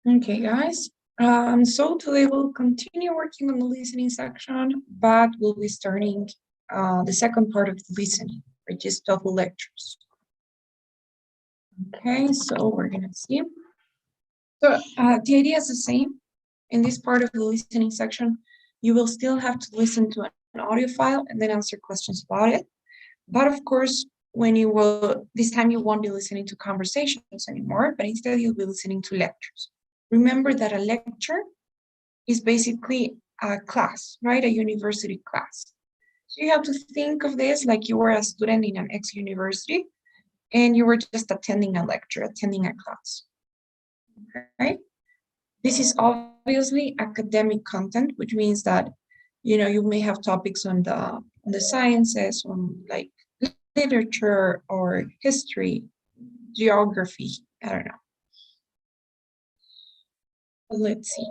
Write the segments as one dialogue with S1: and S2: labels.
S1: Okay, guys. So today we'll continue working on the listening section, but we'll be starting the second part of the listening, which is TOEFL lectures. Okay, so we're gonna see. So the idea is the same. In this part of the listening section, you will still have to listen to an audio file and then answer questions about it. But of course, when you will, this time you won't be listening to conversations anymore, but instead you'll be listening to lectures. Remember that a lecture is basically a class, right? A university class. So you have to think of this like you were a student in an ex-university and you were just attending a lecture, attending a class, okay? This is obviously academic content, which means that, you may have topics on the sciences, on like literature or history, geography, I don't know. Let's see.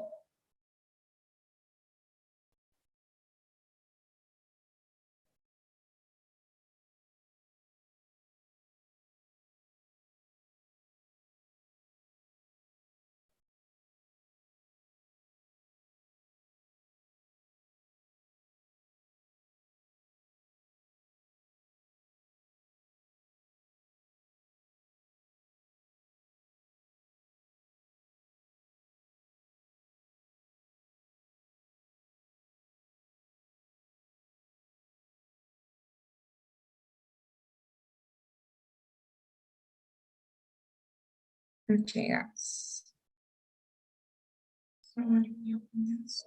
S1: Okay, yes. So let me open this.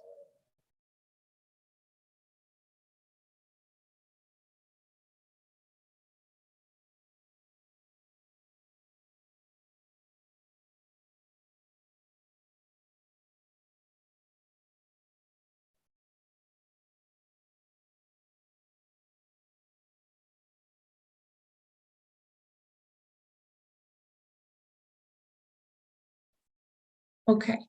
S1: Okay.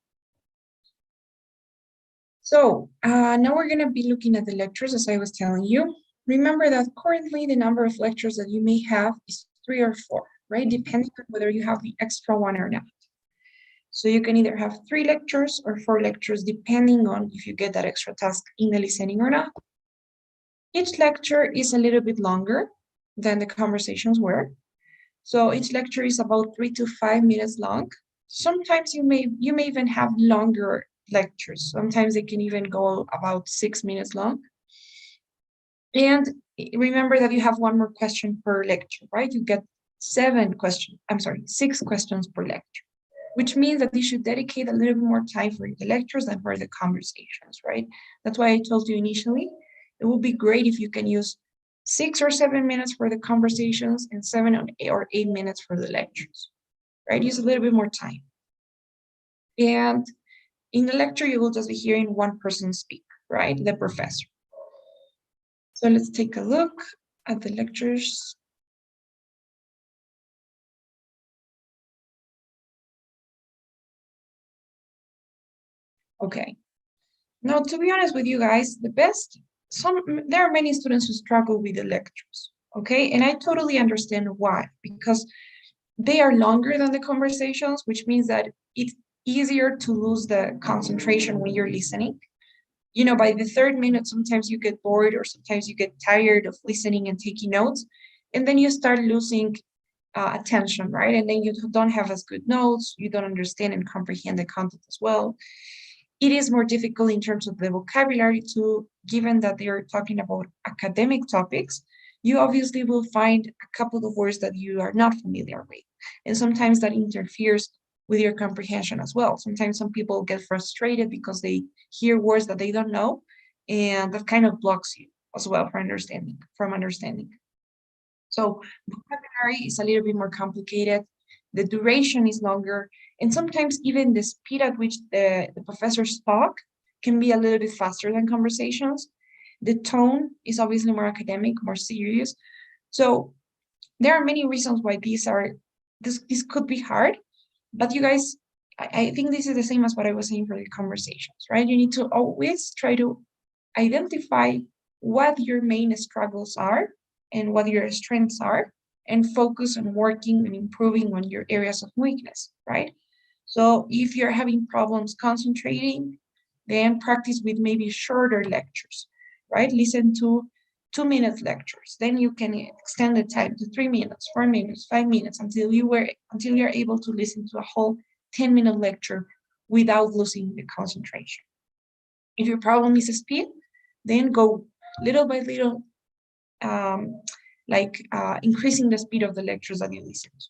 S1: So now we're going to be looking at the lectures, as I was telling you. Remember that currently the number of lectures that you may have is 3 or 4, right? Depending on whether you have the extra one or not. So you can either have 3 lectures or 4 lectures, depending on if you get that extra task in the listening or not. Each lecture is a little bit longer than the conversations were. So each lecture is about 3 to 5 minutes long. Sometimes you may even have longer lectures. Sometimes they can even go about 6 minutes long. And remember that you have one more question per lecture, right? You get 6 questions per lecture, which means that you should dedicate a little bit more time for the lectures than for the conversations, right? That's why I told you initially, it would be great if you can use 6 or 7 minutes for the conversations and 7 or 8 minutes for the lectures, right? Use a little bit more time. And in the lecture, you will just be hearing one person speak, right? The professor. So let's take a look at the lectures. Okay. Now, to be honest with you guys, there are many students who struggle with the lectures, okay? And I totally understand why, because they are longer than the conversations, which means that it's easier to lose the concentration when you're listening. By the third minute, sometimes you get bored or sometimes you get tired of listening and taking notes, and then you start losing attention, right? And then you don't have as good notes, you don't understand and comprehend the content as well. It is more difficult in terms of the vocabulary too, given that they are talking about academic topics. You obviously will find a couple of words that you are not familiar with. And sometimes that interferes with your comprehension as well. Sometimes some people get frustrated because they hear words that they don't know, and that kind of blocks you as well from understanding. So vocabulary is a little bit more complicated. The duration is longer, and sometimes even the speed at which the professors talk can be a little bit faster than conversations. The tone is obviously more academic, more serious. So there are many reasons why this could be hard, but you guys, I think this is the same as what I was saying for the conversations, right? You need to always try to identify what your main struggles are and what your strengths are, and focus on working and improving on your areas of weakness, right? So if you're having problems concentrating, then practice with maybe shorter lectures, right? Listen to 2 minute lectures. Then you can extend the time to 3 minutes, 4 minutes, 5 minutes until you're able to listen to a whole 10-minute lecture without losing the concentration. If your problem is speed, then go little by little, um, increasing the speed of the lectures that you listen to,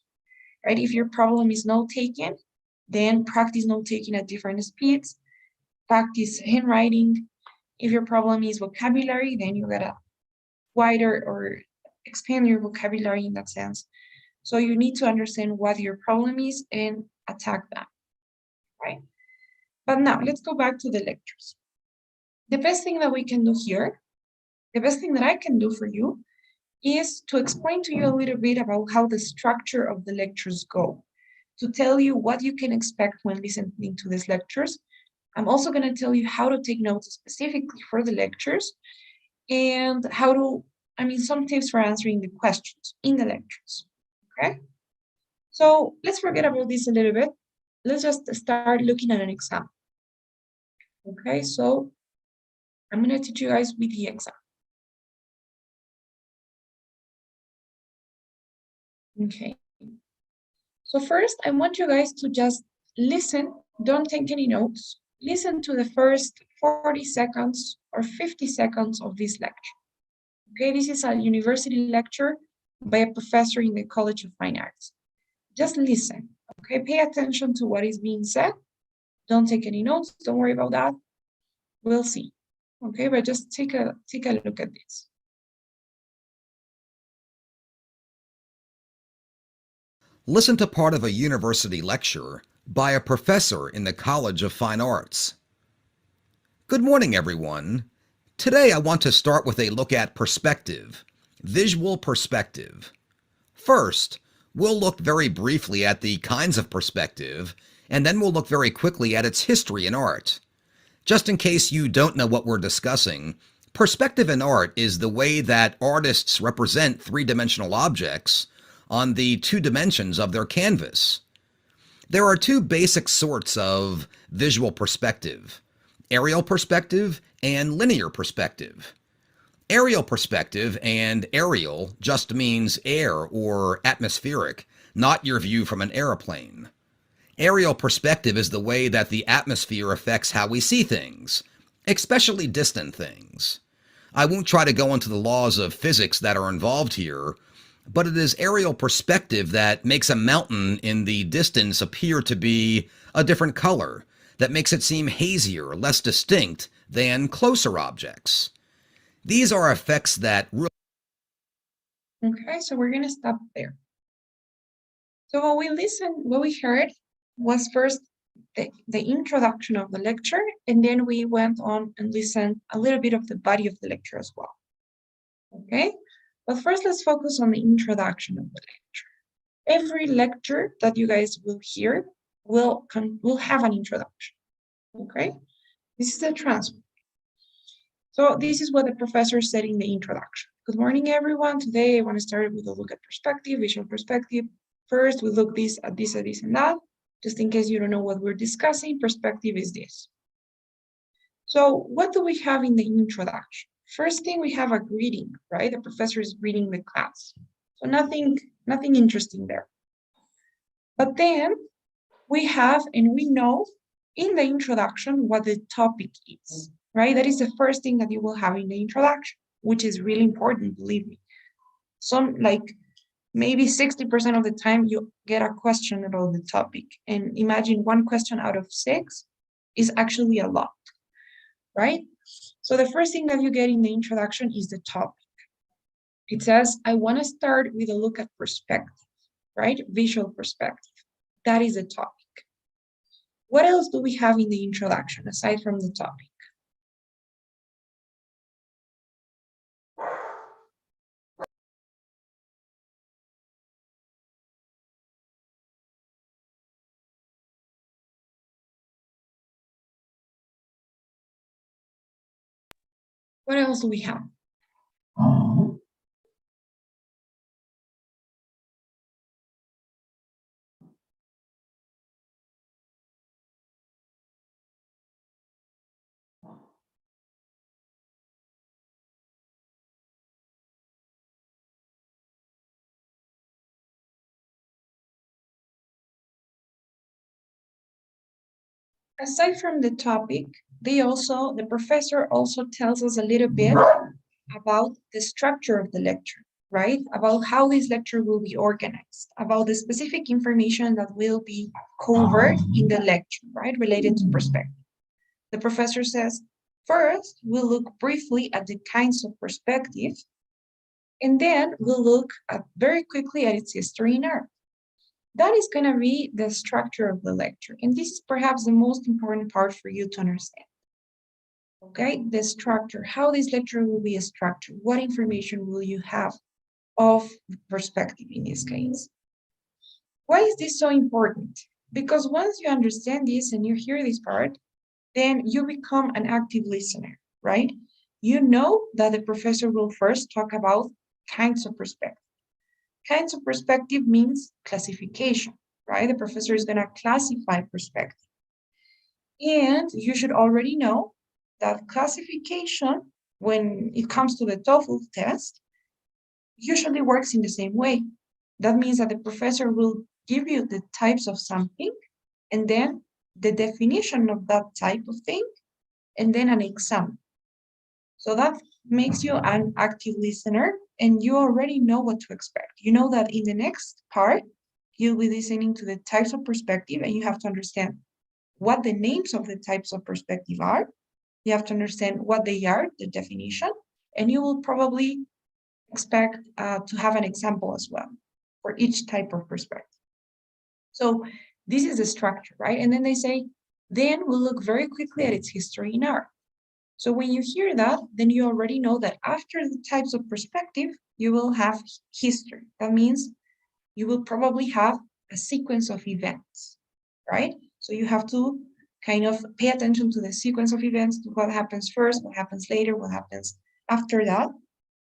S1: right? If your problem is note taking, then practice note taking at different speeds, practice handwriting. If your problem is vocabulary, then you gotta wider or expand your vocabulary in that sense. So you need to understand what your problem is and attack that, right? But now let's go back to the lectures. The best thing that we can do here, the best thing that I can do for you is to explain to you a little bit about how the structure of the lectures go, to tell you what you can expect when listening to these lectures. I'm also going to tell you how to take notes specifically for the lectures and how to, some tips for answering the questions in the lectures. Okay? So let's forget about this a little bit. Let's just start looking at an example. Okay, so I'm going to teach you guys with the example. Okay. So first, I want you guys to just listen, don't take any notes. Listen to the first 40 seconds or 50 seconds of this lecture. Okay, this is a university lecture by a professor in the College of Fine Arts. Just listen, okay? Pay attention to what is being said. Don't take any notes, don't worry about that. We'll see, okay? But just take a look at this.
S2: Listen to part of a university lecture by a professor in the College of Fine Arts. Good morning, everyone. Today I want to start with a look at perspective, visual perspective. First, we'll look very briefly at the kinds of perspective, and then we'll look very quickly at its history in art. Just in case you don't know what we're discussing, perspective in art is the way that artists represent three-dimensional objects on the 2 dimensions of their canvas. There are 2 basic sorts of visual perspective: aerial perspective and linear perspective. Aerial perspective, and aerial just means air or atmospheric, not your view from an airplane. Aerial perspective is the way that the atmosphere affects how we see things, especially distant things. I won't try to go into the laws of physics that are involved here, but it is aerial perspective that makes a mountain in the distance appear to be a different color, that makes it seem hazier, less distinct than closer objects. These are effects that really...
S1: Okay, so we're gonna stop there. So what we heard was first the introduction of the lecture, and then we went on and listened a little bit of the body of the lecture as well. Okay, but first let's focus on the introduction of the lecture. Every lecture that you guys will hear will have an introduction. Okay, this is the transcript. So this is what the professor said in the introduction. Good morning, everyone. Today I want to start with a look at perspective, visual perspective. First, we look at this, and that. Just in case you don't know what we're discussing, perspective is this. So what do we have in the introduction? First thing, we have a greeting, right? The professor is greeting the class. So nothing interesting there. But then we have, and we know in the introduction what the topic is, right? That is the first thing that you will have in the introduction, which is really important, believe me. Maybe 60% of the time you get a question about the topic. And imagine 1 question out of 6 is actually a lot, right? So the first thing that you get in the introduction is the topic. It says, I want to start with a look at perspective, right? Visual perspective. That is the topic. What else do we have in the introduction aside from the topic? What else do we have? Aside from the topic, the professor also tells us a little bit about the structure of the lecture, right? About how this lecture will be organized, about the specific information that will be covered in the lecture, right? Related to perspective. The professor says, first, we'll look briefly at the kinds of perspective, and then we'll look at very quickly at its history in art. That is going to be the structure of the lecture. And this is perhaps the most important part for you to understand. Okay, the structure, how this lecture will be structured, what information will you have of perspective in this case. Why is this so important? Because once you understand this and you hear this part, then you become an active listener, right? You know that the professor will first talk about kinds of perspective. Kinds of perspective means classification, right? The professor is going to classify perspective. And you should already know that classification, when it comes to the TOEFL test, usually works in the same way. That means that the professor will give you the types of something and then the definition of that type of thing and then an exam. So that makes you an active listener and you already know what to expect. You know that in the next part, you'll be listening to the types of perspective and you have to understand what the names of the types of perspective are. You have to understand what they are, the definition, and you will probably expect to have an example as well for each type of perspective. So this is the structure, right? And then they say, then we'll look very quickly at its history in art. So when you hear that, then you already know that after the types of perspective, you will have history. That means you will probably have a sequence of events, right? So you have to kind of pay attention to the sequence of events, to what happens first, what happens later, what happens after that.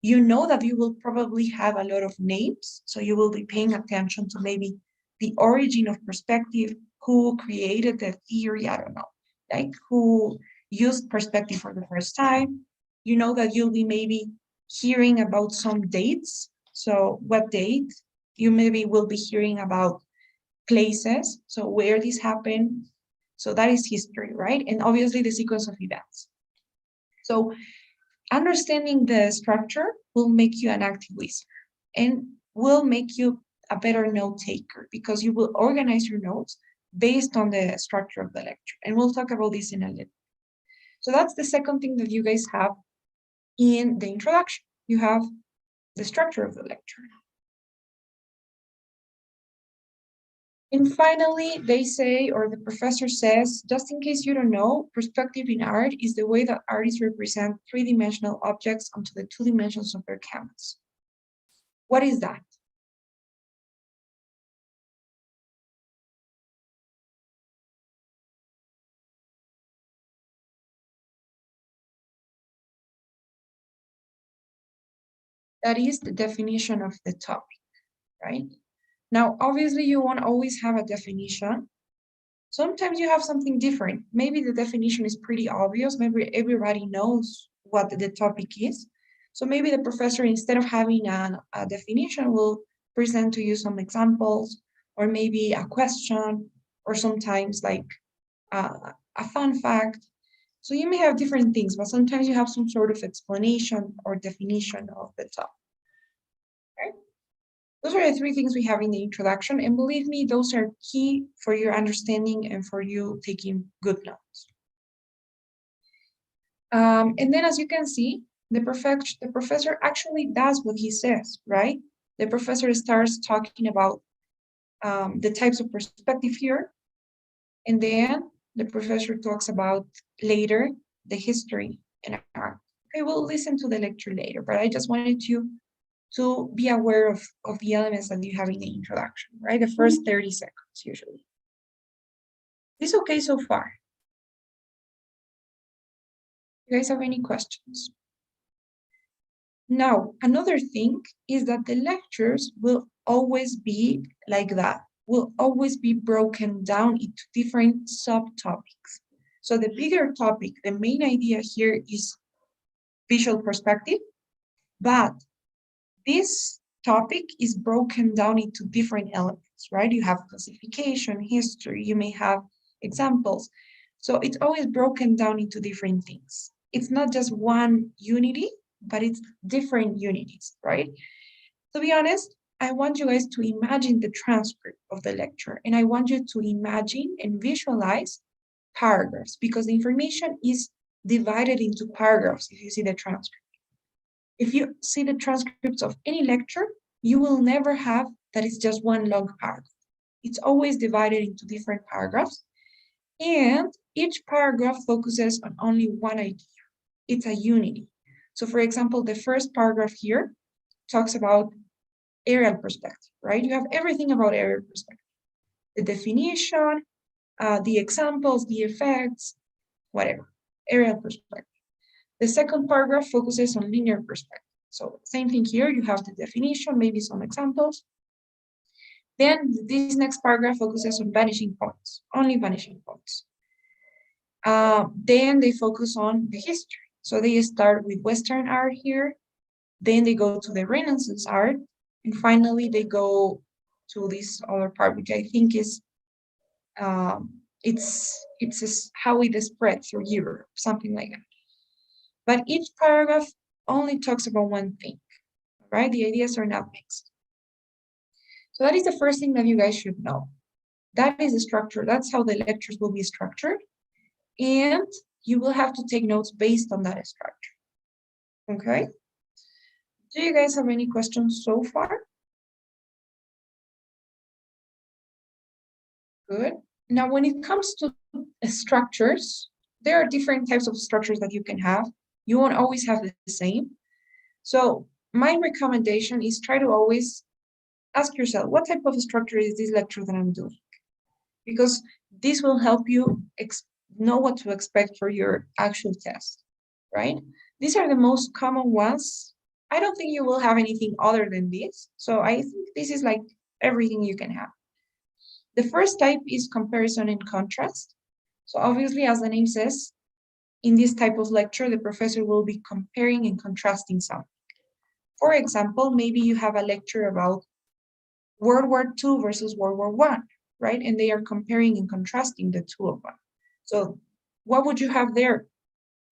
S1: You know that you will probably have a lot of names, so you will be paying attention to maybe the origin of perspective, who created the theory, I don't know, like who used perspective for the first time. You know that you'll be maybe hearing about some dates. So what date? You maybe will be hearing about places, so where this happened. So that is history, right? And obviously the sequence of events. So understanding the structure will make you an active listener and will make you a better note taker because you will organize your notes based on the structure of the lecture. And we'll talk about this in a little. So that's the second thing that you guys have in the introduction. You have the structure of the lecture. And finally, they say, or the professor says, just in case you don't know, perspective in art is the way that artists represent three-dimensional objects onto the two dimensions of their canvas. What is that? That is the definition of the topic, right? Now, obviously, you won't always have a definition. Sometimes you have something different. Maybe the definition is pretty obvious. Maybe everybody knows what the topic is. So maybe the professor, instead of having a definition, will present to you some examples or maybe a question or sometimes like a fun fact. So you may have different things, but sometimes you have some sort of explanation or definition of the topic. Right? Those are the three things we have in the introduction, and believe me, those are key for your understanding and for you taking good notes. And then as you can see, the professor actually does what he says, right? The professor starts talking about the types of perspective here, and then the professor talks about later the history and art. Okay, we'll listen to the lecture later, but I just wanted you to be aware of the elements that you have in the introduction, right? The first 30 seconds usually. Is this okay so far? You guys have any questions? Now, another thing is that the lectures will always be like that, will always be broken down into different subtopics. So the bigger topic, the main idea here is visual perspective, but this topic is broken down into different elements, right? You have classification, history, you may have examples. So it's always broken down into different things. It's not just one unity, but it's different unities, right? To be honest, I want you guys to imagine the transcript of the lecture, and I want you to imagine and visualize paragraphs because the information is divided into paragraphs if you see the transcript. If you see the transcripts of any lecture, you will never have that it's just one long paragraph. It's always divided into different paragraphs, and each paragraph focuses on only one idea. It's a unity. So for example, the first paragraph here talks about aerial perspective, right? You have everything about aerial perspective. The definition, the examples, the effects, whatever, aerial perspective. The second paragraph focuses on linear perspective. So same thing here, you have the definition, maybe some examples. Then this next paragraph focuses on vanishing points, only vanishing points. Then they focus on the history. So they start with Western art here, then they go to the Renaissance art, and finally they go to this other part, which I think is it's how it is spread through Europe, something like that. But each paragraph only talks about one thing, right? The ideas are not mixed. So that is the first thing that you guys should know. That is the structure. That's how the lectures will be structured. And you will have to take notes based on that structure. Okay? Do you guys have any questions so far? Good. Now, when it comes to structures, there are different types of structures that you can have. You won't always have the same. So my recommendation is try to always ask yourself, what type of structure is this lecture that I'm doing? Because this will help you know what to expect for your actual test, right? These are the most common ones. I don't think you will have anything other than this. So I think this is like everything you can have. The first type is comparison and contrast. So obviously, as the name says, in this type of lecture, the professor will be comparing and contrasting something. For example, maybe you have a lecture about World War II versus World War I, right? And they are comparing and contrasting the two of them. So what would you have there?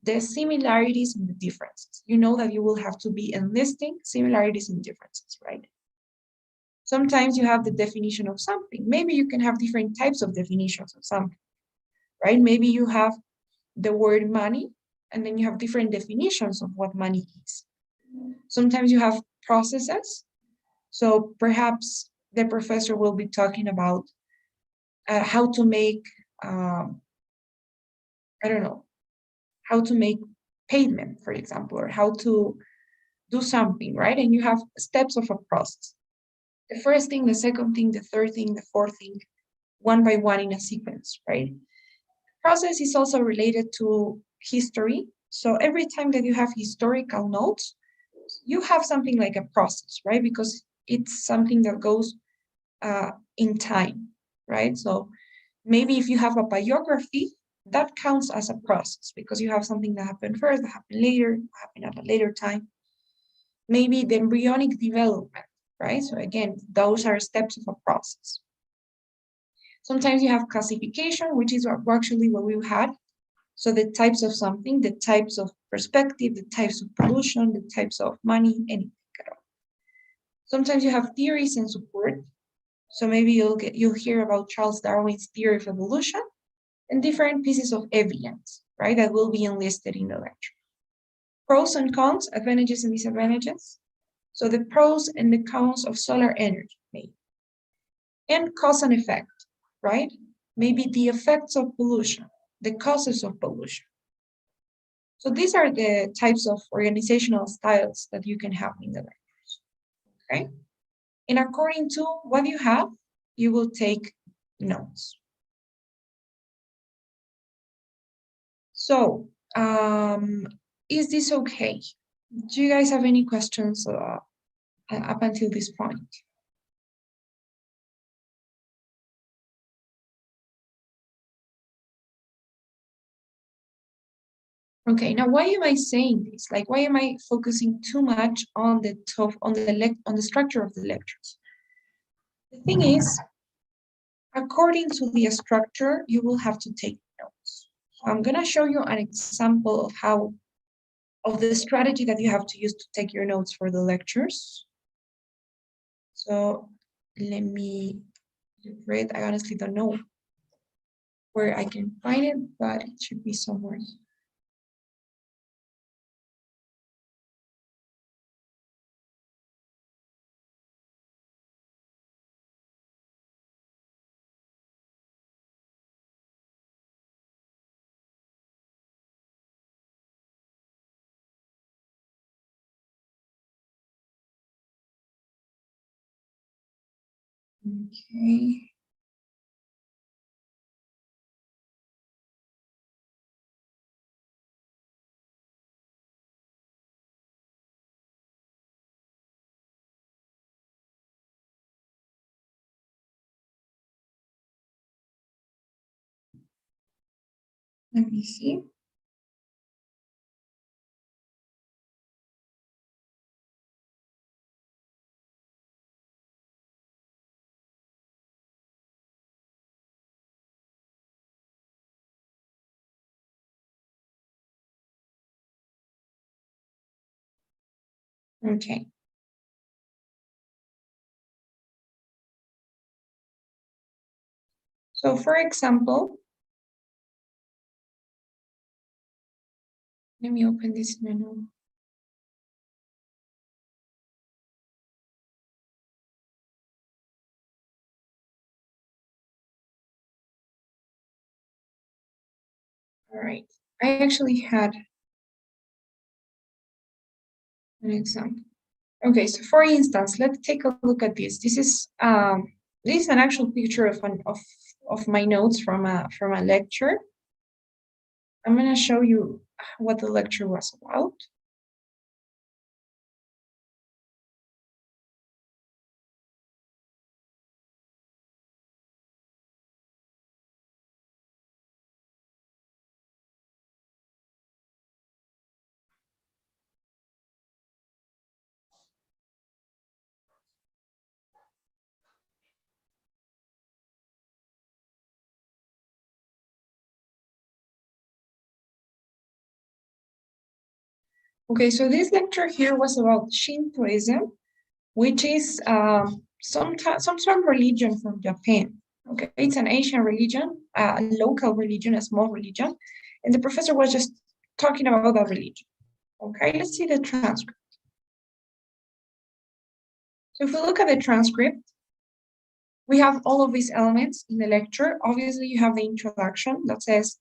S1: The similarities and the differences. You know that you will have to be enlisting similarities and differences, right? Sometimes you have the definition of something. Maybe you can have different types of definitions of something, right? Maybe you have the word money, and then you have different definitions of what money is. Sometimes you have processes. So perhaps the professor will be talking about how to make, I don't know, how to make pavement, for example, or how to do something, right? And you have steps of a process. The first thing, the second thing, the third thing, the fourth thing, one by one in a sequence, right? Process is also related to history. So every time that you have historical notes, you have something like a process, right? Because it's something that goes in time, right? So maybe if you have a biography, that counts as a process because you have something that happened first, that happened later, happened at a later time. Maybe the embryonic development, right? So again, those are steps of a process. Sometimes you have classification, which is actually what we had. So the types of something, the types of perspective, the types of pollution, the types of money, anything at all. Sometimes you have theories and support. So maybe you'll hear about Charles Darwin's theory of evolution and different pieces of evidence, right, that will be enlisted in the lecture. Pros and cons, advantages and disadvantages. So the pros and the cons of solar energy, maybe. And cause and effect, right? Maybe the effects of pollution, the causes of pollution. So these are the types of organizational styles that you can have in the lectures, okay? And according to what you have, you will take notes. So, is this okay? Do you guys have any questions up until this point? Okay, now why am I saying this? Like, why am I focusing too much on the top, on the structure of the lectures? The thing is, according to the structure, you will have to take notes. I'm gonna show you an example of the strategy that you have to use to take your notes for the lectures. So let me read. I honestly don't know where I can find it, but it should be somewhere. Okay. Let me see. Okay. So for example, let me open this menu. All right. I actually had an example. Okay, so for instance, let's take a look at this. This is an actual picture of my notes from a lecture. I'm gonna show you what the lecture was about. Okay, so this lecture here was about Shintoism, which is some religion from Japan. Okay, it's an Asian religion, a local religion, a small religion, and the professor was just talking about that religion. Okay, let's see the transcript. So if we look at the transcript, we have all of these elements in the lecture. Obviously, you have the introduction that says,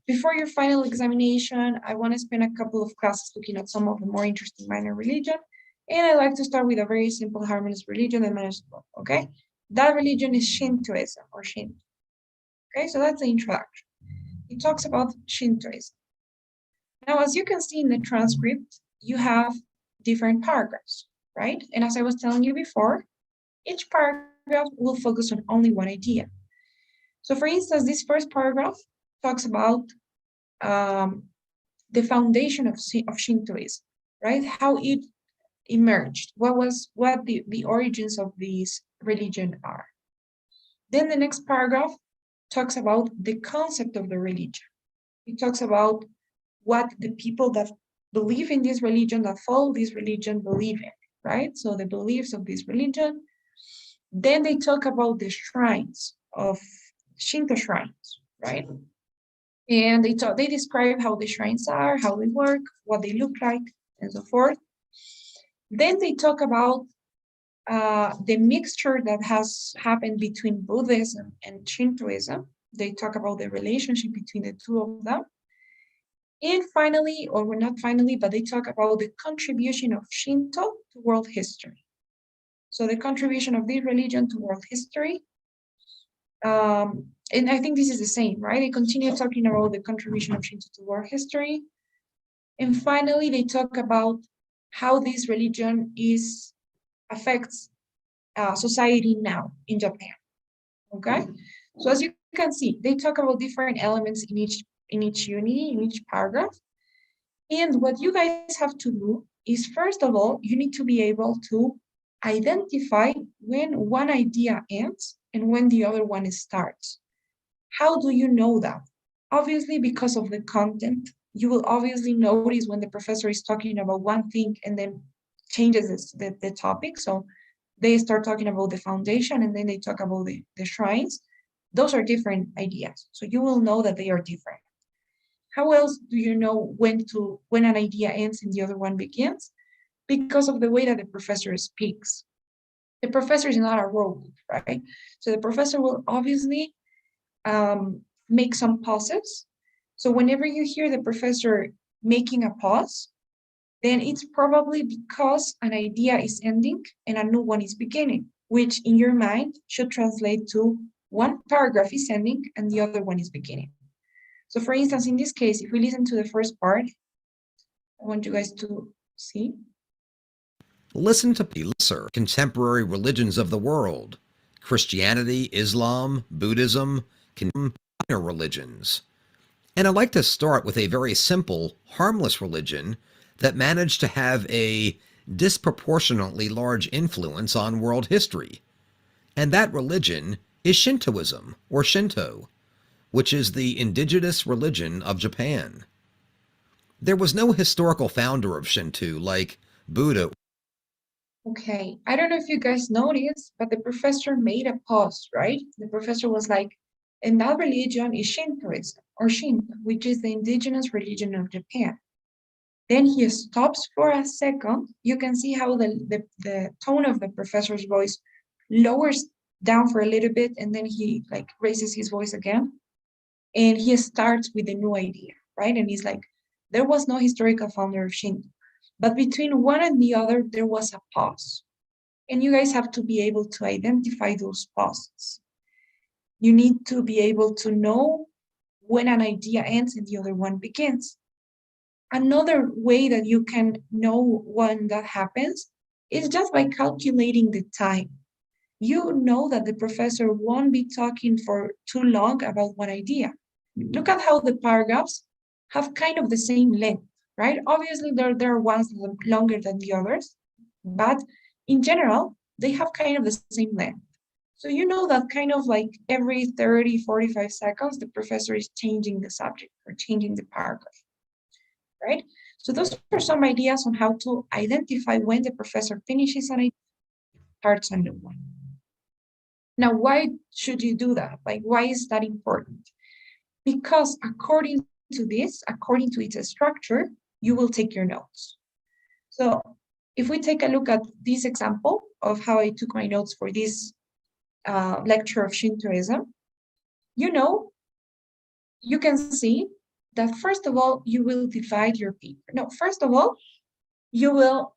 S1: before your final examination, I want to spend a couple of classes looking at some of the more interesting minor religion. And I like to start with a very simple harmonious religion and manageable, okay? That religion is Shintoism or Shinto. Okay, so that's the introduction. It talks about Shintoism. Now, as you can see in the transcript, you have different paragraphs, right? And as I was telling you before, each paragraph will focus on only one idea. So for instance, this first paragraph talks about the foundation of Shintoism, right? How it emerged, what the origins of this religion are. Then the next paragraph talks about the concept of the religion. It talks about what the people that believe in this religion, that follow this religion, believe in, right? So the beliefs of this religion. Then they talk about the shrines of Shinto shrines, right? And they describe how the shrines are, how they work, what they look like, and so forth. Then they talk about the mixture that has happened between Buddhism and Shintoism. They talk about the relationship between the two of them. And finally, or well, not finally, but they talk about the contribution of Shinto to world history. So the contribution of this religion to world history. And I think this is the same, right? They continue talking about the contribution of Shinto to world history. And finally, they talk about how this religion affects society now in Japan. Okay, so as you can see, they talk about different elements in each unity, in each paragraph. And what you guys have to do is, first of all, you need to be able to identify when one idea ends and when the other one starts. How do you know that? Obviously, because of the content, you will obviously notice when the professor is talking about one thing and then changes the topic. So they start talking about the foundation and then they talk about the shrines. Those are different ideas. So you will know that they are different. How else do you know when an idea ends and the other one begins? Because of the way that the professor speaks. The professor is not a robot, right? So the professor will obviously make some pauses. So whenever you hear the professor making a pause, then it's probably because an idea is ending and a new one is beginning, which in your mind should translate to one paragraph is ending and the other one is beginning. So for instance, in this case, if we listen to the first part, I want you guys to see.
S2: Listen to the lesser contemporary religions of the world: Christianity, Islam, Buddhism, minor religions. And I'd like to start with a very simple, harmless religion that managed to have a disproportionately large influence on world history. And that religion is Shintoism, or Shinto, which is the indigenous religion of Japan. There was no historical founder of Shinto like Buddha.
S1: Okay, I don't know if you guys noticed, but the professor made a pause, right? The professor was like, and that religion is Shintoism, or Shinto, which is the indigenous religion of Japan. Then he stops for a second. You can see how the tone of the professor's voice lowers down for a little bit, and then he like raises his voice again. And he starts with a new idea, right? And he's like, there was no historical founder of Shinto, but between one and the other, there was a pause. And you guys have to be able to identify those pauses. You need to be able to know when an idea ends and the other one begins. Another way that you can know when that happens is just by calculating the time. You know that the professor won't be talking for too long about one idea. Look at how the paragraphs have kind of the same length, right? Obviously, there are ones longer than the others, but in general, they have kind of the same length. So you know that kind of like every 30, 45 seconds, the professor is changing the subject or changing the paragraph, right? So those are some ideas on how to identify when the professor finishes an idea, starts a new one. Now, why should you do that? Like, why is that important? Because according to this, according to its structure, you will take your notes. So if we take a look at this example of how I took my notes for this lecture of Shintoism, you know, you can see that first of all, you will divide your paper. No, first of all, you will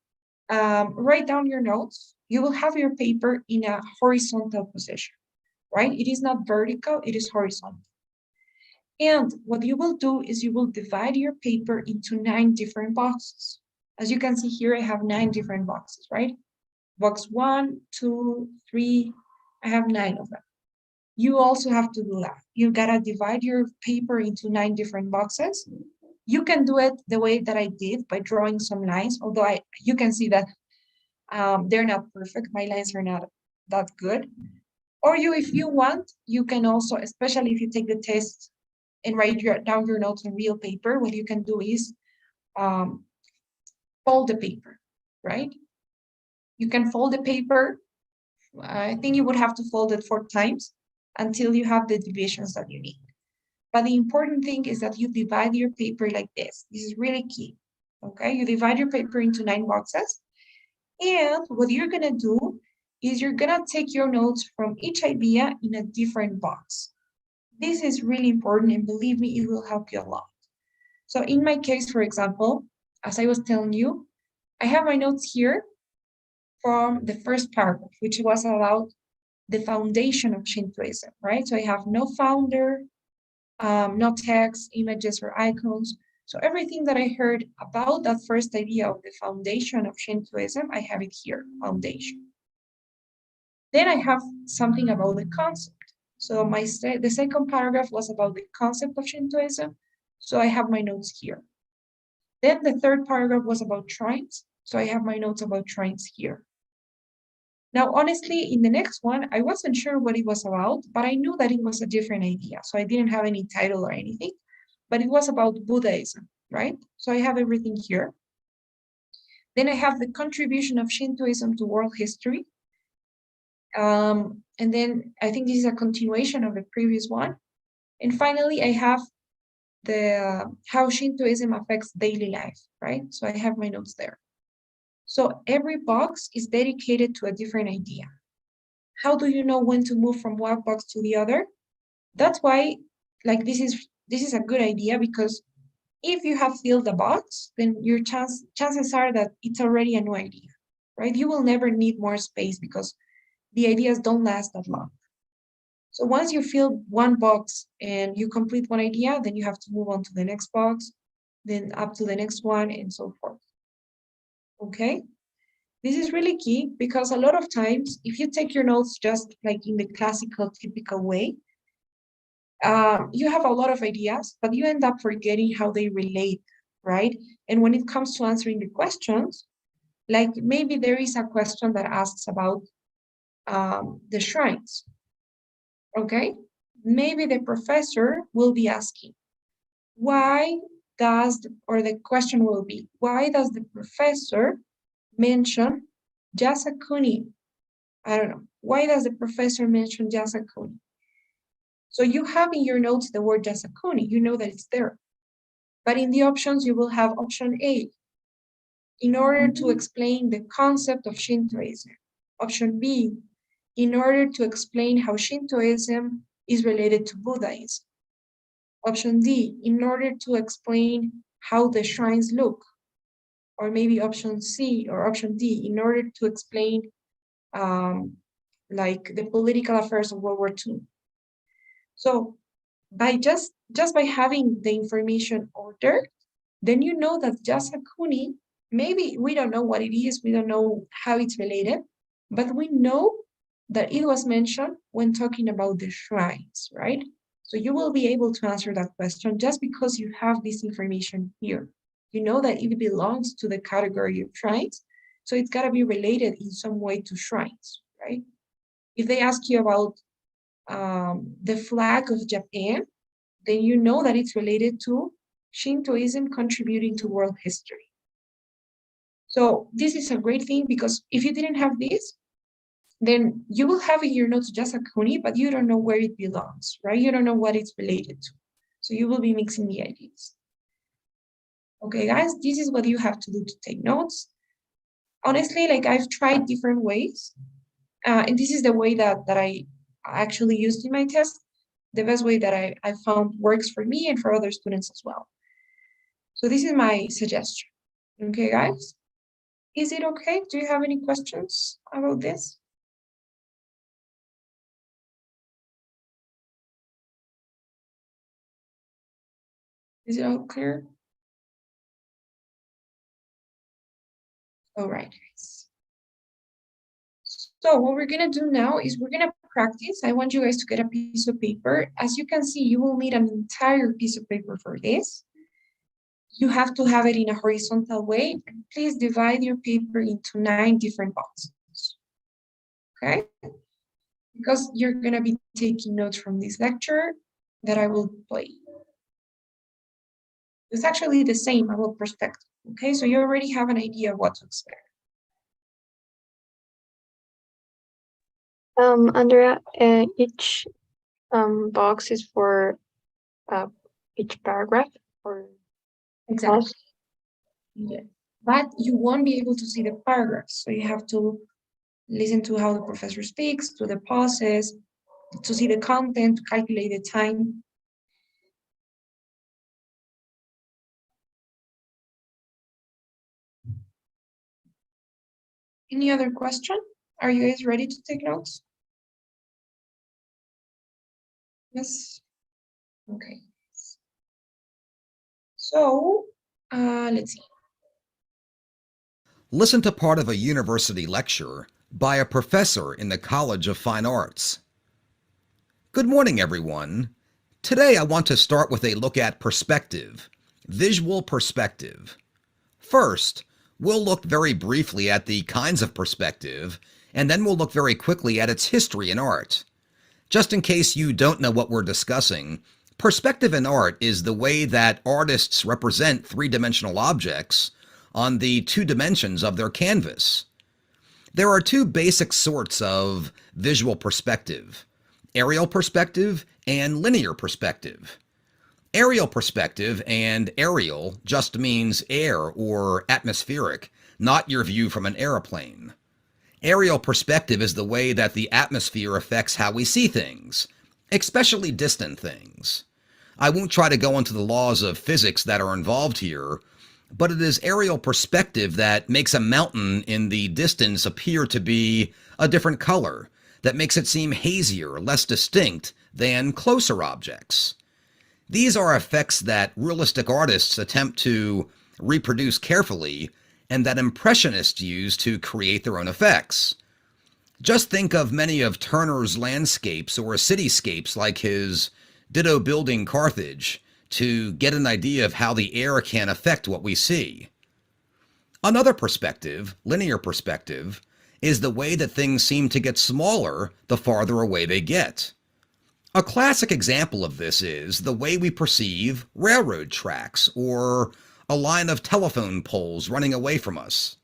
S1: write down your notes. You will have your paper in a horizontal position, right? It is not vertical, it is horizontal. And what you will do is you will divide your paper into 9 different boxes. As you can see here, I have 9 different boxes, right? Box 1, 2, 3, I have 9 of them. You also have to do that. You gotta divide your paper into 9 different boxes. You can do it the way that I did by drawing some lines, although you can see that they're not perfect. My lines are not that good. Or if you want, you can also, especially if you take the test and write down your notes on real paper, what you can do is um, fold the paper, right? You can fold the paper. I think you would have to fold it 4 times until you have the divisions that you need. But the important thing is that you divide your paper like this. This is really key, okay? You divide your paper into 9 boxes. And what you're gonna do is you're gonna take your notes from each idea in a different box. This is really important, and believe me, it will help you a lot. So in my case, for example, as I was telling you, I have my notes here from the first paragraph, which was about the foundation of Shintoism, right? So I have no founder, no text, images, or icons. So everything that I heard about that first idea of the foundation of Shintoism, I have it here, foundation. Then I have something about the concept. So the second paragraph was about the concept of Shintoism. So I have my notes here. Then the third paragraph was about shrines. So I have my notes about shrines here. Now, honestly, in the next one, I wasn't sure what it was about, but I knew that it was a different idea. So I didn't have any title or anything, but it was about Buddhism, right? So I have everything here. Then I have the contribution of Shintoism to world history. And then I think this is a continuation of the previous one. And finally, I have the how Shintoism affects daily life, right? So I have my notes there. So every box is dedicated to a different idea. How do you know when to move from one box to the other? That's why, like this is a good idea because if you have filled the box, then your chances are that it's already a new idea, right? You will never need more space because the ideas don't last that long. So once you fill one box and you complete one idea, then you have to move on to the next box, then up to the next one, and so forth. Okay? This is really key because a lot of times, if you take your notes just like in the classical, typical way, you have a lot of ideas, but you end up forgetting how they relate, right? And when it comes to answering the questions, like maybe there is a question that asks about the shrines, okay? Maybe the professor will be asking, why or the question will be, why does the professor mention Yasukuni? I don't know. Why does the professor mention Yasukuni? So you have in your notes the word Yasukuni, you know that it's there. But in the options, you will have option A, in order to explain the concept of Shintoism. Option B, in order to explain how Shintoism is related to Buddhism. Option D, in order to explain how the shrines look. Or maybe option C or option D, in order to explain like the political affairs of World War II. So by just by having the information ordered, then you know that Yasukuni, maybe we don't know what it is, we don't know how it's related, but we know that it was mentioned when talking about the shrines, right? So you will be able to answer that question just because you have this information here. You know that it belongs to the category of shrines, so it's got to be related in some way to shrines, right? If they ask you about the flag of Japan, then you know that it's related to Shintoism contributing to world history. So this is a great thing because if you didn't have this, then you will have in your notes just a kuni, but you don't know where it belongs, right? You don't know what it's related to. So you will be mixing the ideas. Okay, guys, this is what you have to do to take notes. Honestly, like I've tried different ways, and this is the way that I actually used in my test, the best way that I found works for me and for other students as well. So this is my suggestion. Okay, guys? Is it okay? Do you have any questions about this? Is it all clear? All right, guys. So what we're gonna do now is we're gonna practice. I want you guys to get a piece of paper. As you can see, you will need an entire piece of paper for this. You have to have it in a horizontal way. Please divide your paper into 9 different boxes. Okay? Because you're gonna be taking notes from this lecture that I will play. It's actually the same about perspective. Okay, so you already have an idea of what to expect.
S3: Andrea, each box is for each paragraph or
S1: Exactly. Yeah. But you won't be able to see the paragraphs. So you have to listen to how the professor speaks, to the pauses, to see the content, to calculate the time. Any other question? Are you guys ready to take notes? Yes. Okay. So let's see.
S2: Listen to part of a university lecture by a professor in the College of Fine Arts. Good morning, everyone. Today I want to start with a look at perspective, visual perspective. First, we'll look very briefly at the kinds of perspective and then we'll look very quickly at its history in art. Just in case you don't know what we're discussing, perspective in art is the way that artists represent three-dimensional objects on the two dimensions of their canvas. There are two basic sorts of visual perspective: aerial perspective and linear perspective. Aerial perspective, and aerial just means air or atmospheric, not your view from an airplane. Aerial perspective is the way that the atmosphere affects how we see things, especially distant things. I won't try to go into the laws of physics that are involved here, but it is aerial perspective that makes a mountain in the distance appear to be a different color, that makes it seem hazier, less distinct than closer objects. These are effects that realistic artists attempt to reproduce carefully and that impressionists use to create their own effects. Just think of many of Turner's landscapes or cityscapes like his Ditto building Carthage to get an idea of how the air can affect what we see. Another perspective, linear perspective, is the way that things seem to get smaller the farther away they get. A classic example of this is the way we perceive railroad tracks or a line of telephone poles running away from us.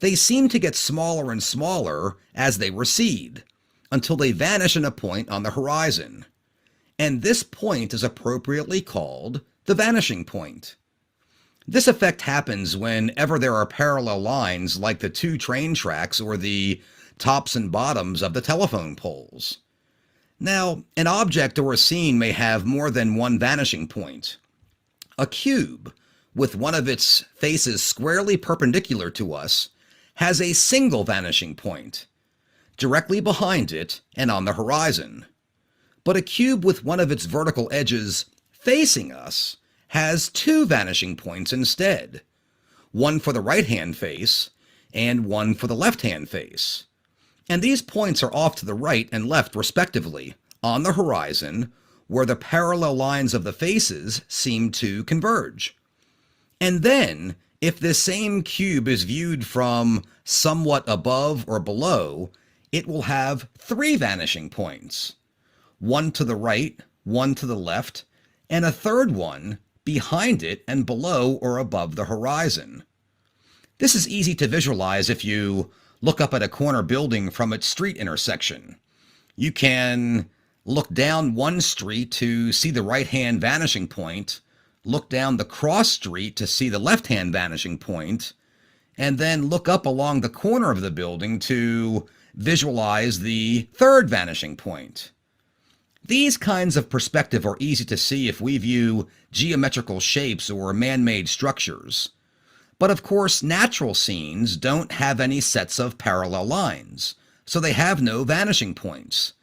S2: They seem to get smaller and smaller as they recede, until they vanish in a point on the horizon. And this point is appropriately called the vanishing point. This effect happens whenever there are parallel lines like the two train tracks or the tops and bottoms of the telephone poles. Now, an object or a scene may have more than one vanishing point. A cube, with one of its faces squarely perpendicular to us, has a single vanishing point, directly behind it and on the horizon. But a cube with one of its vertical edges facing us has two vanishing points instead, one for the right-hand face and one for the left-hand face. And these points are off to the right and left respectively, on the horizon, where the parallel lines of the faces seem to converge. And then, if this same cube is viewed from somewhat above or below, it will have three vanishing points, one to the right, one to the left, and a third one behind it and below or above the horizon. This is easy to visualize if you look up at a corner building from its street intersection. You can look down one street to see the right-hand vanishing point, look down the cross street to see the left-hand vanishing point, and then look up along the corner of the building to visualize the third vanishing point. These kinds of perspective are easy to see if we view geometrical shapes or man-made structures. But of course, natural scenes don't have any sets of parallel lines, so they have no vanishing points.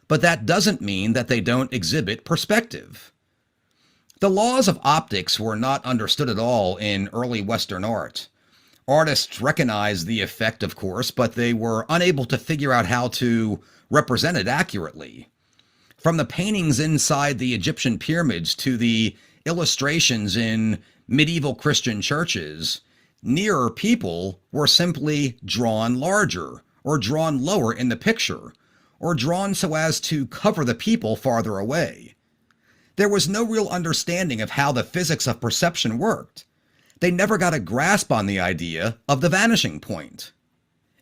S2: But that doesn't mean that they don't exhibit perspective. The laws of optics were not understood at all in early Western art. Artists recognized the effect, of course, but they were unable to figure out how to represent it accurately. From the paintings inside the Egyptian pyramids to the illustrations in medieval Christian churches, nearer people were simply drawn larger, or drawn lower in the picture, or drawn so as to cover the people farther away. There was no real understanding of how the physics of perception worked. They never got a grasp on the idea of the vanishing point.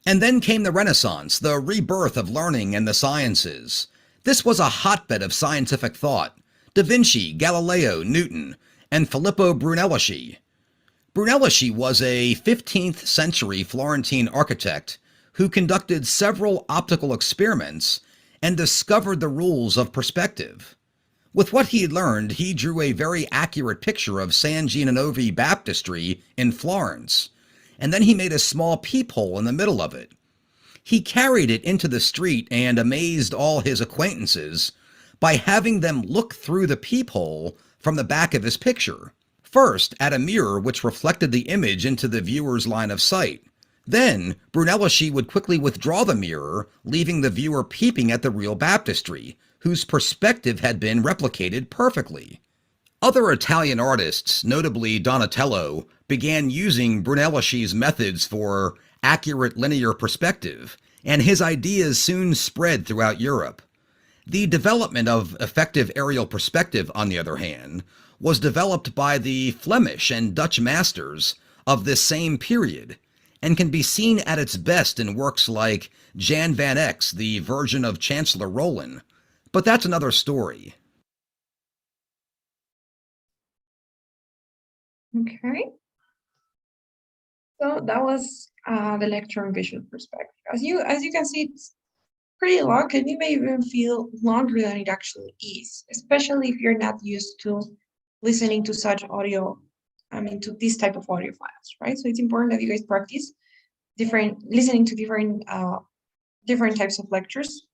S2: And then came the Renaissance, the rebirth of learning and the sciences. This was a hotbed of scientific thought. Da Vinci, Galileo, Newton, and Filippo Brunelleschi. Brunelleschi was a 15th century Florentine architect who conducted several optical experiments and discovered the rules of perspective. With what he had learned, he drew a very accurate picture of San Giovanni Baptistry in Florence, and then he made a small peephole in the middle of it. He carried it into the street and amazed all his acquaintances by having them look through the peephole from the back of his picture. First, at a mirror which reflected the image into the viewer's line of sight. Then, Brunelleschi would quickly withdraw the mirror, leaving the viewer peeping at the real baptistry, whose perspective had been replicated perfectly. Other Italian artists, notably Donatello, began using Brunelleschi's methods for accurate linear perspective, and his ideas soon spread throughout Europe. The development of effective aerial perspective, on the other hand, was developed by the Flemish and Dutch masters of this same period, and can be seen at its best in works like Jan van Eyck's The Version of Chancellor Roland. But that's another story.
S1: Okay. So that was the lecture on visual perspective. As you can see, it's pretty long, and it may even feel longer than it actually is, especially if you're not used to listening to such audio, to this type of audio files, right? So it's important that you guys practice listening to different types of lectures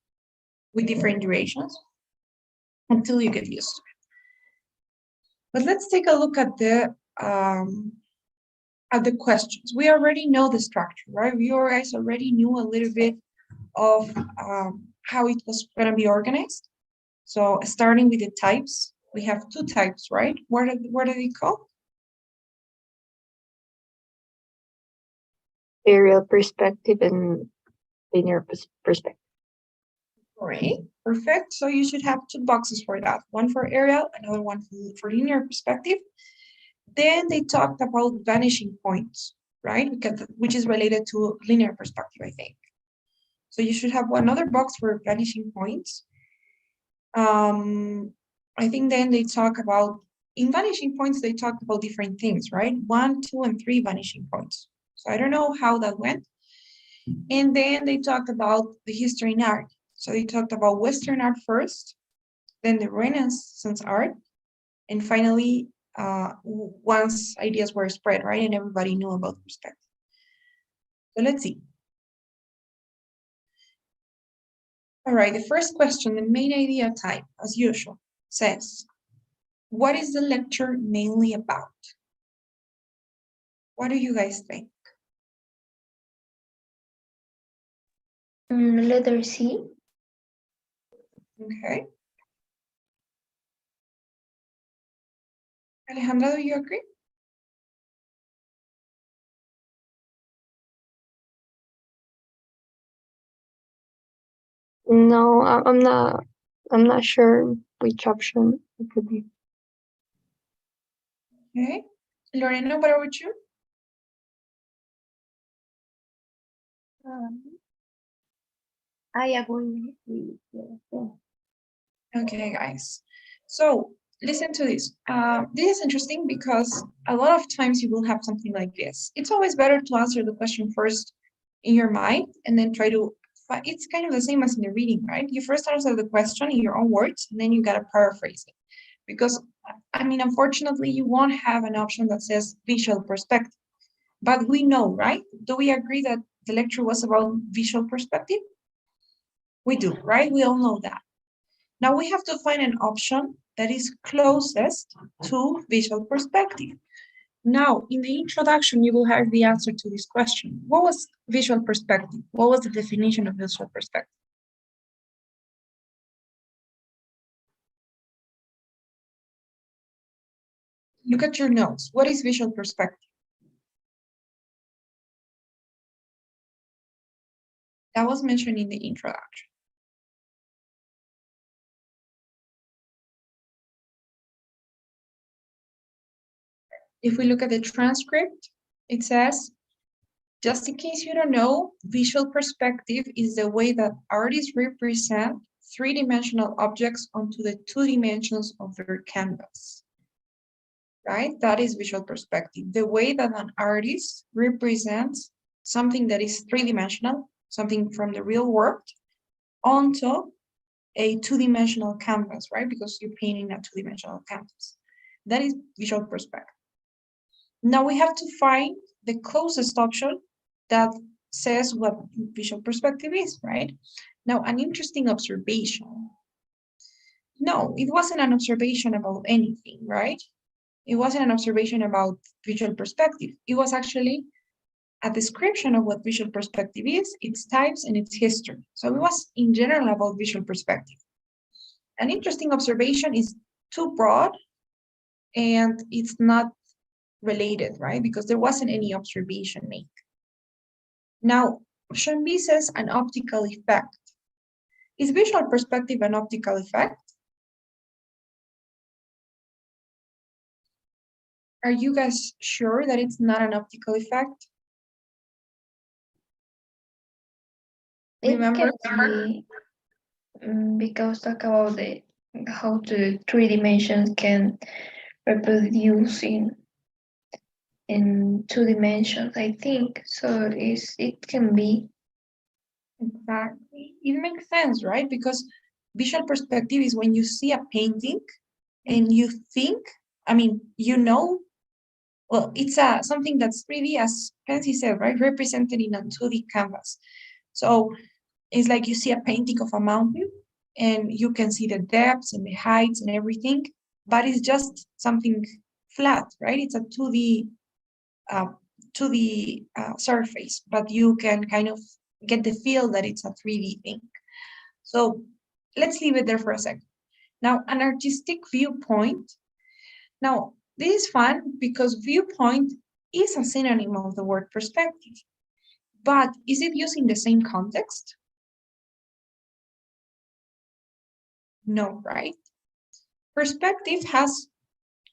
S1: with different durations until you get used to it. But let's take a look at the questions. We already know the structure, right? You guys already knew a little bit of how it was going to be organized. So starting with the types, we have two types, right? What are they called?
S3: Aerial perspective and linear perspective.
S1: Great, perfect. So you should have two boxes for that. One for aerial, another one for linear perspective. Then they talked about vanishing points, right? Which is related to linear perspective, I think. So you should have another box for vanishing points. I think then they talk about, in vanishing points, they talked about different things, right? 1, 2, and 3 vanishing points. So I don't know how that went. And then they talked about the history in art. So they talked about Western art first, then the Renaissance art, and finally, once ideas were spread, right, and everybody knew about perspective. So let's see. All right, the first question, the main idea type, as usual, says, what is the lecture mainly about? What do you guys think?
S4: Letter C.
S1: Okay. Alejandra, do you agree?
S3: No, I'm not. I'm not sure which option it could be.
S1: Okay. Lorena, what about you?
S4: I agree with you.
S1: Okay, guys. So listen to this. This is interesting because a lot of times you will have something like this. It's always better to answer the question first in your mind and then try to, it's kind of the same as in the reading, right? You first answer the question in your own words, and then you gotta paraphrase it. Because, unfortunately, you won't have an option that says visual perspective. But we know, right? Do we agree that the lecture was about visual perspective? We do, right? We all know that. Now we have to find an option that is closest to visual perspective. Now, in the introduction, you will have the answer to this question. What was visual perspective? What was the definition of visual perspective? Look at your notes. What is visual perspective? That was mentioned in the introduction. If we look at the transcript, it says, just in case you don't know, visual perspective is the way that artists represent three-dimensional objects onto the two dimensions of their canvas. Right? That is visual perspective. The way that an artist represents something that is three-dimensional, something from the real world, onto a two-dimensional canvas, right? Because you're painting a two-dimensional canvas. That is visual perspective. Now we have to find the closest option that says what visual perspective is, right? Now, an interesting observation. No, it wasn't an observation about anything, right? It wasn't an observation about visual perspective. It was actually a description of what visual perspective is, its types, and its history. So it was in general about visual perspective. An interesting observation is too broad and it's not related, right? Because there wasn't any observation made. Now, option B says an optical effect. Is visual perspective an optical effect? Are you guys sure that it's not an optical effect?
S4: It
S1: Remember?
S4: can be because talk about the how the 3 dimensions can reproduce in 2 dimensions. I think so. It can be.
S1: Exactly. It makes sense, right? Because visual perspective is when you see a painting and you think, I mean, you know, well, it's something that's 3D, as Fancy said, right? Represented in a 2D canvas. So it's like you see a painting of a mountain and you can see the depths and the heights and everything, but it's just something flat, right? It's a 2D uh, 2D surface, but you can kind of get the feel that it's a 3D thing. So let's leave it there for a second. Now, an artistic viewpoint. Now, this is fun because viewpoint is a synonym of the word perspective, but is it used in the same context? No, right? Perspective has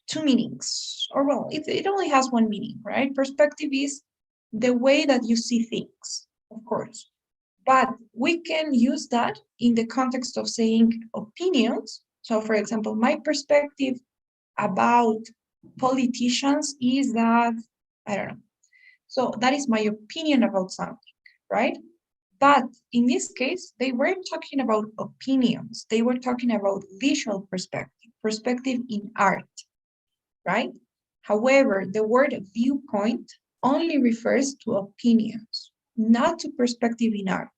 S1: two meanings, or well, it only has one meaning, right? Perspective is the way that you see things, of course. But we can use that in the context of saying opinions. So, for example, my perspective about politicians is that, I don't know. So, that is my opinion about something, right? But in this case, they weren't talking about opinions, they were talking about visual perspective, perspective in art, right? However, the word viewpoint only refers to opinions, not to perspective in art,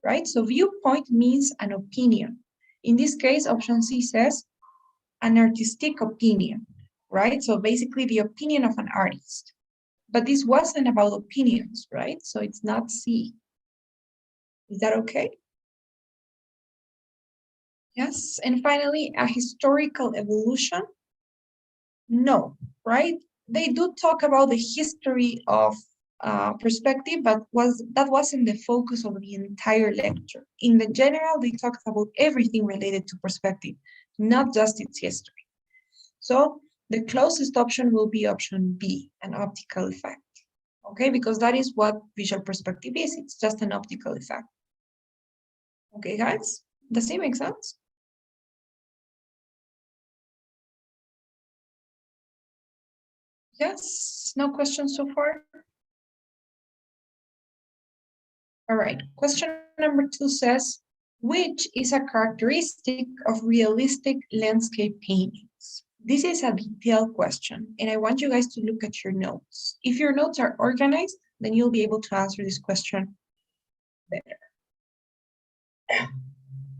S1: right? So viewpoint means an opinion. In this case, option C says an artistic opinion, right? So basically the opinion of an artist. But this wasn't about opinions, right? So it's not C. Is that okay? Yes. And finally, a historical evolution. No, right? They do talk about the history of perspective, but that wasn't the focus of the entire lecture. In the general, they talked about everything related to perspective, not just its history. So the closest option will be option B, an optical effect. Okay, because that is what visual perspective is. It's just an optical effect. Okay, guys, does it make sense? Yes, no questions so far? All right, question number 2 says, which is a characteristic of realistic landscape paintings? This is a detailed question, and I want you guys to look at your notes. If your notes are organized, then you'll be able to answer this question better.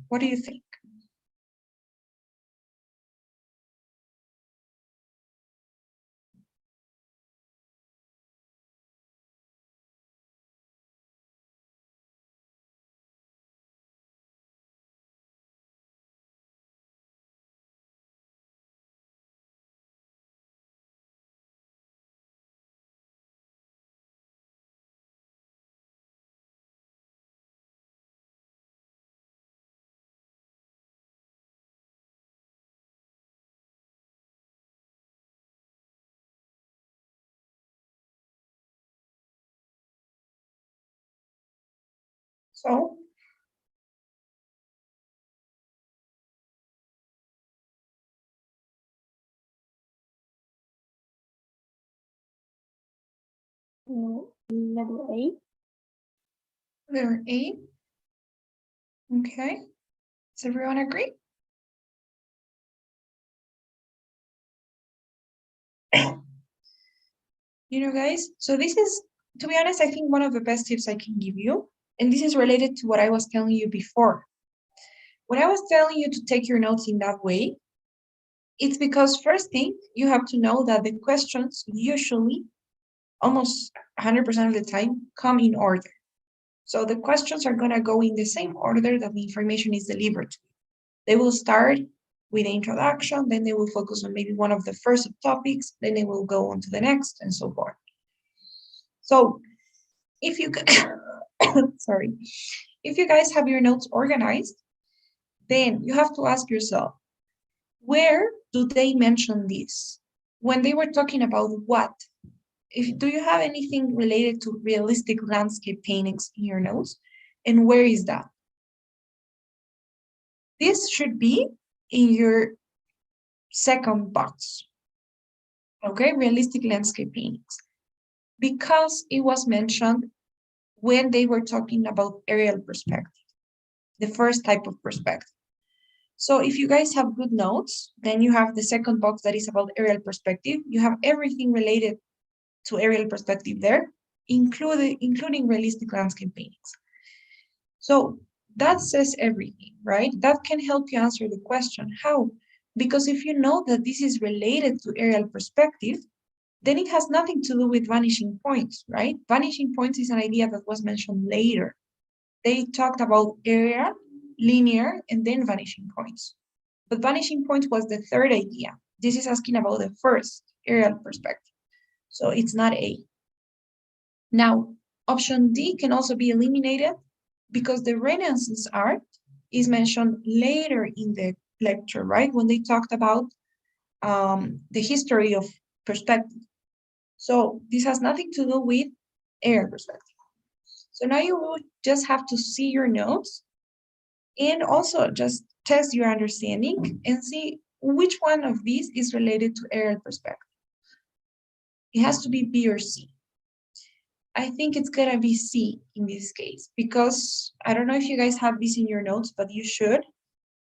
S1: What do you think? So,
S4: Letter A.
S1: letter A. Okay. Does everyone agree? Guys, so this is, to be honest, I think one of the best tips I can give you. And this is related to what I was telling you before. When I was telling you to take your notes in that way, it's because first thing, you have to know that the questions usually, almost 100% of the time, come in order. So the questions are going to go in the same order that the information is delivered to. They will start with the introduction, then they will focus on maybe one of the first topics, then they will go on to the next, and so forth. So If you sorry, if you guys have your notes organized, then you have to ask yourself, where do they mention this? When they were talking about what? Do you have anything related to realistic landscape paintings in your notes? And where is that? This should be in your second box. Okay, realistic landscape paintings. Because it was mentioned when they were talking about aerial perspective, the first type of perspective. So if you guys have good notes, then you have the second box that is about aerial perspective. You have everything related to aerial perspective there, including realistic landscape paintings. So that says everything, right? That can help you answer the question. How? Because if you know that this is related to aerial perspective, then it has nothing to do with vanishing points, right? Vanishing points is an idea that was mentioned later. They talked about area, linear, and then vanishing points. But vanishing points was the third idea. This is asking about the first, aerial perspective. So it's not A. Now, option D can also be eliminated because the Renaissance art is mentioned later in the lecture, right? When they talked about the history of perspective. So this has nothing to do with aerial perspective. So now you will just have to see your notes and also just test your understanding and see which one of these is related to aerial perspective. It has to be B or C. I think it's gonna be C in this case, because I don't know if you guys have this in your notes, but you should.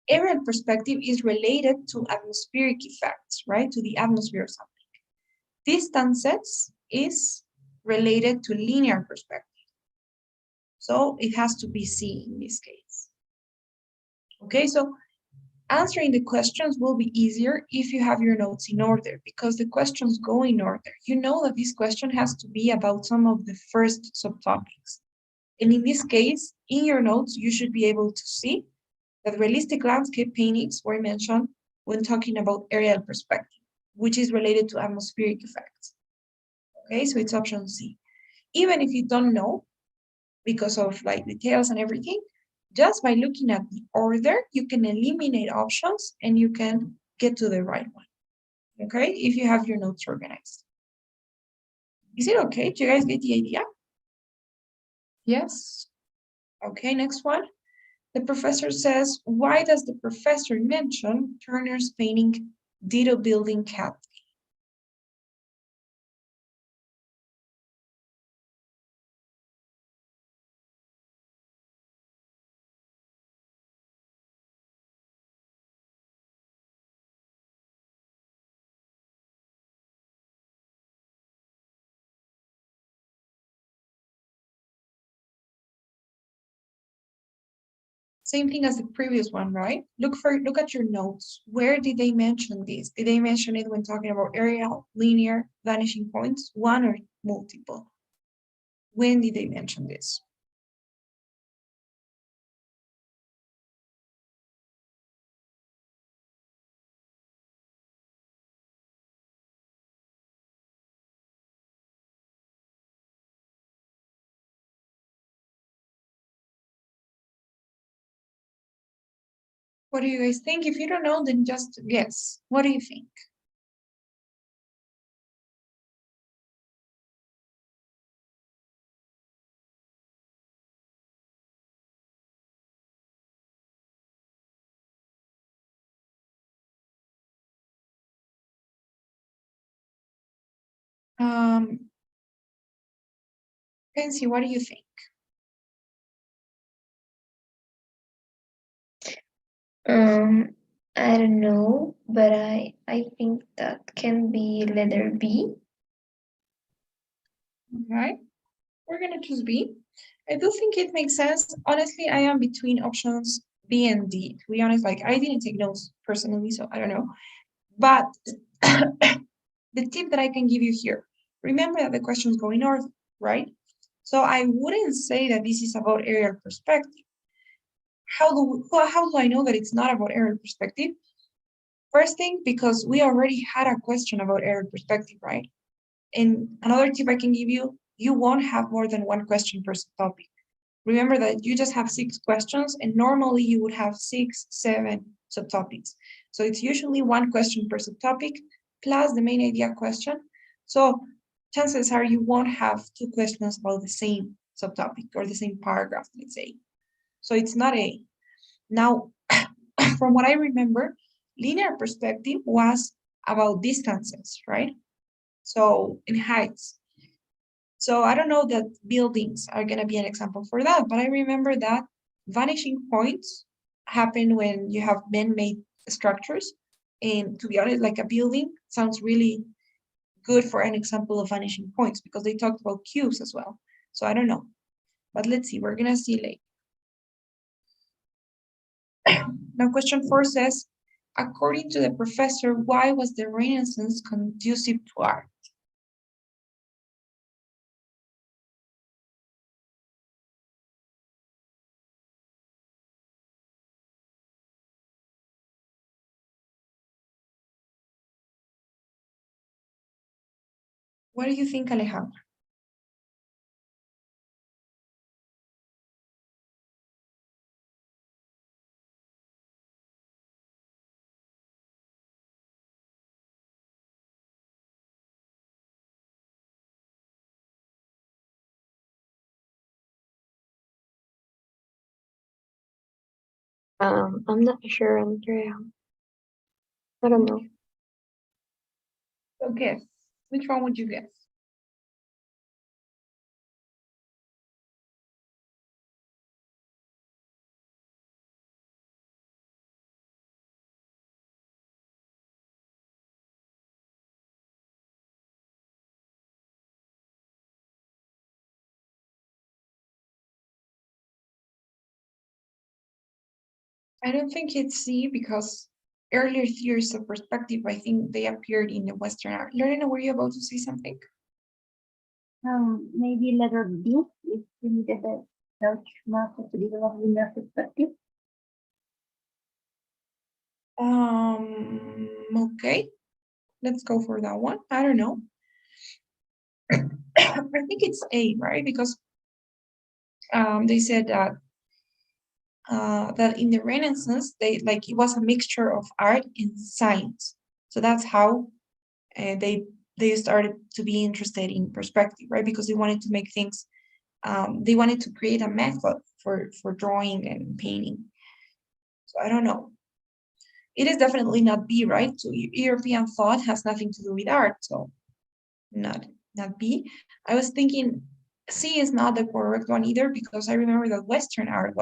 S1: Aerial perspective is related to atmospheric effects, right? To the atmosphere or something. Distances is related to linear perspective. So it has to be C in this case. Okay, so answering the questions will be easier if you have your notes in order, because the questions go in order. You know that this question has to be about some of the first subtopics. And in this case, in your notes, you should be able to see that realistic landscape paintings were mentioned when talking about aerial perspective, which is related to atmospheric effects. Okay, so it's option C. Even if you don't know, because of like details and everything, just by looking at the order, you can eliminate options and you can get to the right one. Okay, if you have your notes organized. Is it okay? Do you guys get the idea? Yes? Okay, next one. The professor says, why does the professor mention Turner's painting Ditto Building Cat? Same thing as the previous one, right? Look at your notes. Where did they mention this? Did they mention it when talking about aerial, linear, vanishing points, one or multiple? When did they mention this? What do you guys think? If you don't know, then just guess. What do you think? Fancy, what do you think?
S4: I don't know, but I think that can be letter B.
S1: Okay, we're gonna choose B. I do think it makes sense. Honestly, I am between options B and D. To be honest, like I didn't take notes personally, so I don't know. But the tip that I can give you here, remember that the questions go in order, right? So I wouldn't say that this is about aerial perspective. How do I know that it's not about aerial perspective? First thing, because we already had a question about aerial perspective, right? And another tip I can give you, you won't have more than one question per subtopic. Remember that you just have 6 questions, and normally you would have 6, 7 subtopics. So it's usually one question per subtopic plus the main idea question. So chances are you won't have 2 questions about the same subtopic or the same paragraph, let's say. So it's not A. Now, from what I remember, linear perspective was about distances, right? So in heights. So I don't know that buildings are going to be an example for that, but I remember that vanishing points happen when you have man-made structures. And to be honest, like a building sounds really good for an example of vanishing points because they talked about cubes as well. So I don't know, but let's see, we're going to see later. Now, question 4 says, according to the professor, why was the Renaissance conducive to art? What do you think, Alejandra?
S3: I'm not sure, Andrea. I don't know.
S1: So guess, which one would you guess? I don't think it's C because earlier theories of perspective, I think they appeared in the Western art. Lorena, were you about to say something?
S5: Maybe letter D if you needed a large mass to develop linear perspective.
S1: Okay, let's go for that one. I don't know. I think it's A, right? Because they said that that in the Renaissance, it was a mixture of art and science. So that's how they started to be interested in perspective, right? Because they wanted to make things, they wanted to create a method for drawing and painting. So I don't know. It is definitely not B, right? So European thought has nothing to do with art, so not B. I was thinking C is not the correct one either because I remember that Western art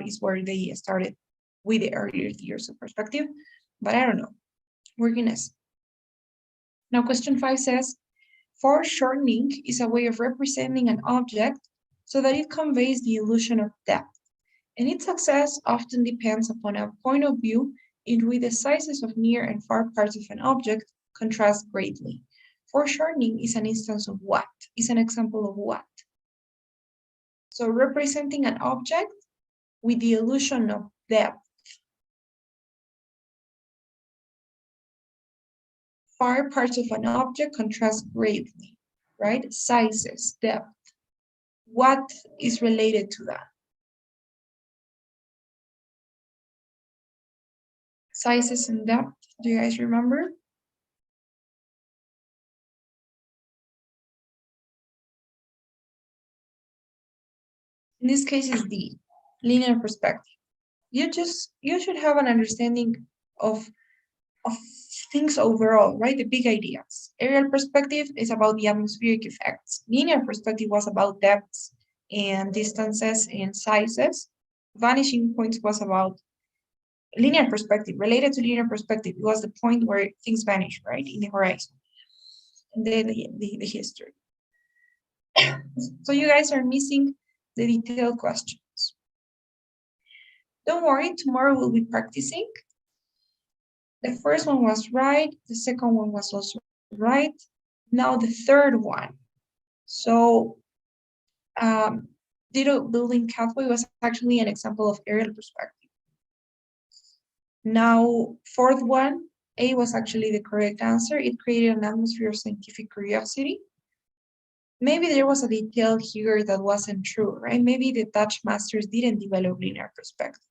S1: is where they started with the earlier theories of perspective, but I don't know. We're gonna see. Now, question 5 says, foreshortening is a way of representing an object so that it conveys the illusion of depth, and its success often depends upon a point of view in which the sizes of near and far parts of an object contrast greatly. Foreshortening is an instance of what? Is an example of what? So representing an object with the illusion of depth. Far parts of an object contrast greatly, right? Sizes, depth. What is related to that? Sizes and depth, do you guys remember? In this case, it's D, linear perspective. You should have an understanding of things overall, right? The big ideas. Aerial perspective is about the atmospheric effects. Linear perspective was about depths and distances and sizes. Vanishing points was about linear perspective, related to linear perspective. It was the point where things vanish, right, in the horizon. And then the history. So you guys are missing the detailed questions. Don't worry, tomorrow we'll be practicing. The first one was right. The second one was also right. Now the third one. So Ditto building pathway was actually an example of aerial perspective. Now, fourth one, A was actually the correct answer. It created an atmosphere of scientific curiosity. maybe there was a detail here that wasn't true, right? Maybe the Dutch masters didn't develop linear perspective.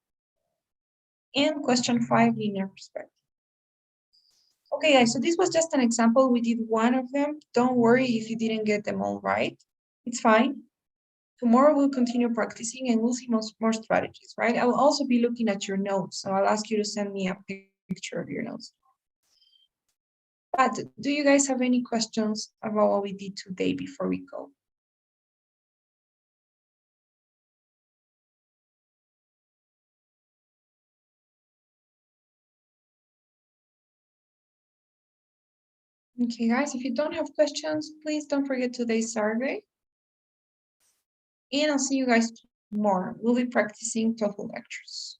S1: And question 5, linear perspective. Okay, guys, so this was just an example. We did one of them. Don't worry if you didn't get them all right. It's fine. Tomorrow we'll continue practicing and we'll see more strategies, right? I will also be looking at your notes. So I'll ask you to send me a picture of your notes. But do you guys have any questions about what we did today before we go? Okay, guys, if you don't have questions, please don't forget today's survey. And I'll see you guys tomorrow. We'll be practicing TOEFL lectures.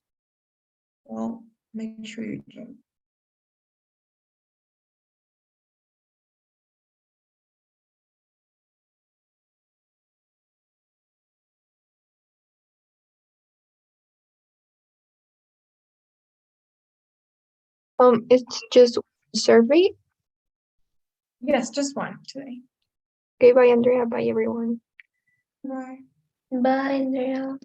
S1: Well, make sure you join.
S3: It's just survey.
S1: Yes, just one today.
S3: Okay, bye Andrea, bye everyone.
S1: Bye.
S4: Bye, Andrea.